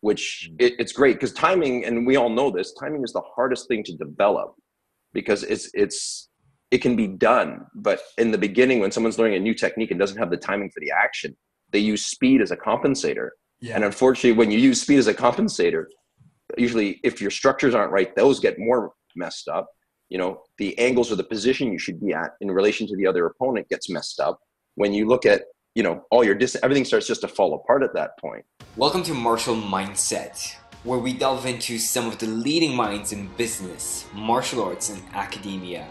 which it's great because timing, and we all know this, timing is the hardest thing to develop because it can be done. But in the beginning, when someone's learning a new technique and doesn't have the timing for the action, they use speed as a compensator. Yeah. And unfortunately, when you use speed as a compensator, usually if your structures aren't right, those get more messed up. You know, the angles or the position you should be at in relation to the other opponent gets messed up. When you look at, you know, all your distance, everything starts just to fall apart at that point. Welcome to Martial Mindset, where we delve into some of the leading minds in business, martial arts, and academia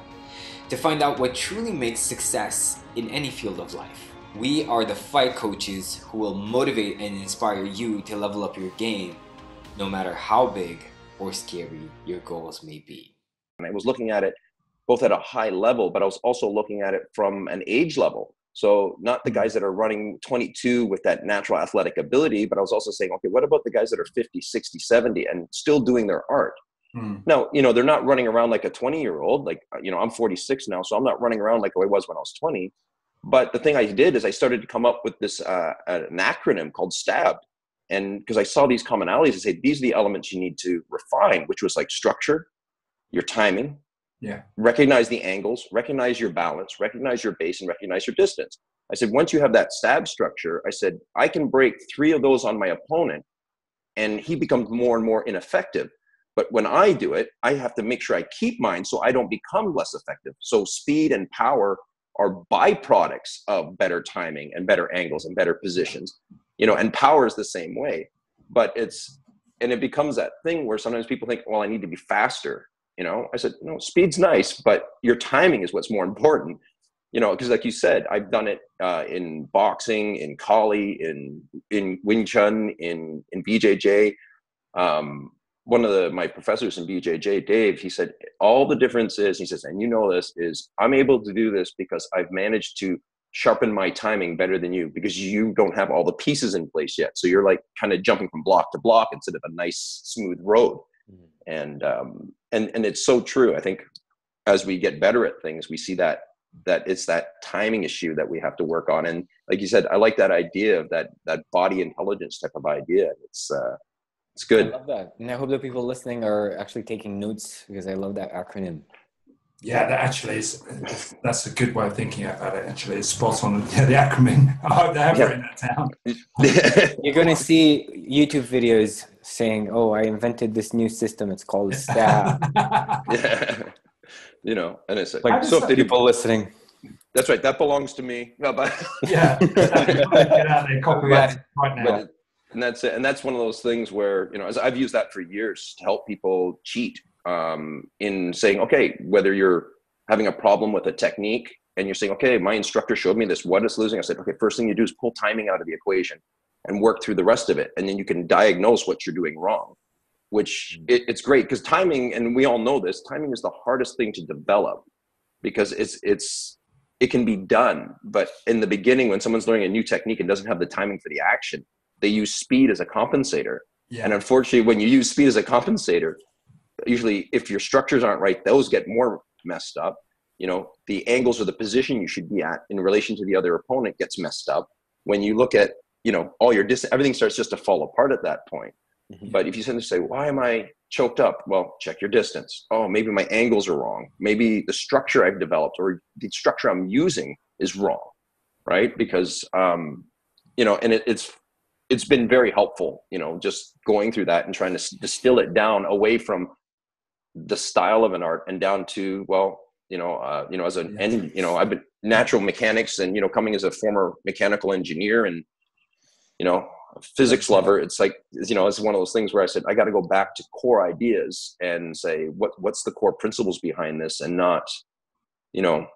to find out what truly makes success in any field of life. We are the fight coaches who will motivate and inspire you to level up your game, no matter how big or scary your goals may be. And I was looking at it both at a high level, but I was also looking at it from an age level. So not the guys that are running 22 with that natural athletic ability, but I was also saying, okay, what about the guys that are 50, 60, 70 and still doing their art? Now, you know, they're not running around like a 20-year-old. Like, you know, I'm 46 now, so I'm not running around like I was when I was 20. But the thing I did is I started to come up with this an acronym called STAB. And because I saw these commonalities, I said, these are the elements you need to refine, which was like structure, your timing, recognize the angles, recognize your balance, recognize your base, and recognize your distance. I said, once you have that STAB structure, I said, I can break 3 of those on my opponent and he becomes more and more ineffective. But when I do it, I have to make sure I keep mine so I don't become less effective. So speed and power are byproducts of better timing and better angles and better positions, you know, and power is the same way. But it becomes that thing where sometimes people think, well, I need to be faster. You know, I said, no, speed's nice, but your timing is what's more important. You know, because like you said, I've done it in boxing, in Kali, in Wing Chun, in BJJ. One of my professors in BJJ, Dave, he said, all the difference is, he says, and you know this, is I'm able to do this because I've managed to sharpen my timing better than you because you don't have all the pieces in place yet. So you're like kind of jumping from block to block instead of a nice smooth road. And it's so true. I think as we get better at things, we see that it's that timing issue that we have to work on. And like you said, I like that idea of that body intelligence type of idea. It's good. I love that. And I hope that people listening are actually taking notes because I love that acronym. Yeah, that actually that's a good way of thinking about it. Actually, it's spot on. Yeah, the acronym. I hope they have written that down. You're going to see YouTube videos saying, oh, I invented this new system. It's called STAB. Yeah. You know, and it's like so people listening. That's right. That belongs to me. No, but yeah. Get out there, copyright right now. And that's it. And that's one of those things where, you know, as I've used that for years to help people cheat in saying, okay, whether you're having a problem with a technique and you're saying, okay, my instructor showed me this, what is losing? I said, okay, first thing you do is pull timing out of the equation and work through the rest of it. And then you can diagnose what you're doing wrong, which it's great because timing, and we all know this, timing is the hardest thing to develop because it can be done. But in the beginning, when someone's learning a new technique and doesn't have the timing for the action, they use speed as a compensator. And unfortunately, when you use speed as a compensator, usually if your structures aren't right, those get more messed up. You know, the angles or the position you should be at in relation to the other opponent gets messed up. When you look at, you know, all your distance, everything starts just to fall apart at that point. But if you suddenly say, why am I choked up? Well, check your distance. Oh, maybe my angles are wrong. Maybe the structure I've developed or the structure I'm using is wrong, right? Because, you know, and it's been very helpful, you know, just going through that and trying to distill it down away from the style of an art and down to, well, you know, as an end, you know, I've been natural mechanics and, you know, coming as a former mechanical engineer and, you know, physics lover, it's like, you know, it's one of those things where I said, I got to go back to core ideas and say, what's the core principles behind this and not, you know,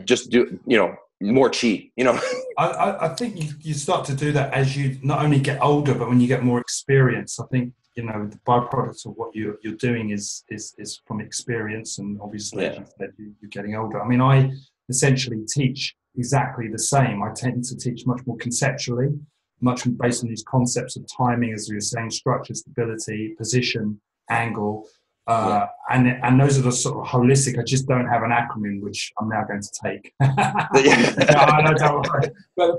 just do, you know, more cheat, you know. I think you start to do that as you not only get older, but when you get more experience. I think, you know, the byproduct of what you're doing is from experience, and obviously as you said, you're getting older. I mean, I essentially teach exactly the same. I tend to teach much more conceptually, much based on these concepts of timing, as we were saying, structure, stability, position, angle. And those are the sort of holistic. I just don't have an acronym, which I'm now going to take.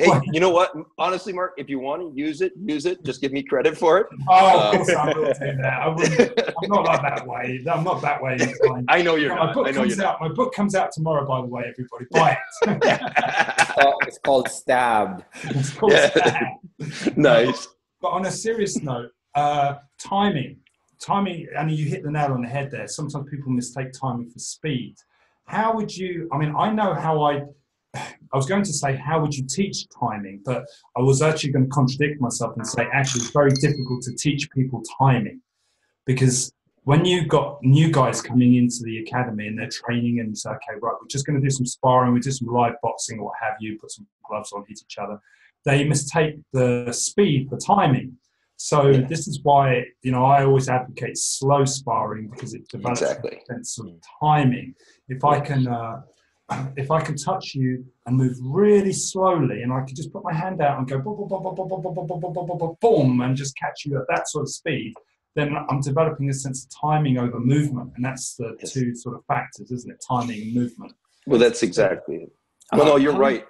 Hey, you know what? Honestly, Mark, if you want to use it, use it. Just give me credit for it. Oh, of course I will do that. I'm not like that way. I'm not that way. I know you're not. I know you're not. My book comes out tomorrow, by the way, everybody. Buy it. It's called Stabbed. It's called Stabbed. Nice. But on a serious note, timing, and you hit the nail on the head there. Sometimes people mistake timing for speed. How would you, I mean, I know how I was going to say, how would you teach timing? But I was actually going to contradict myself and say, actually, it's very difficult to teach people timing. Because when you've got new guys coming into the academy and they're training and you say, okay, right, we're just going to do some sparring, we do some live boxing or what have you, put some gloves on, hit each other. They mistake the speed for timing. So this is why, I always advocate slow sparring because it develops a sense of timing. If I can touch you and move really slowly, and I can just put my hand out and go boom, boom, boom, boom, boom, boom, boom, boom, boom, boom, boom, boom, and just catch you at that sort of speed, then I'm developing a sense of timing over movement, and that's the two sort of factors, isn't it? Timing and movement. Well, that's exactly it. Well, no, you're right.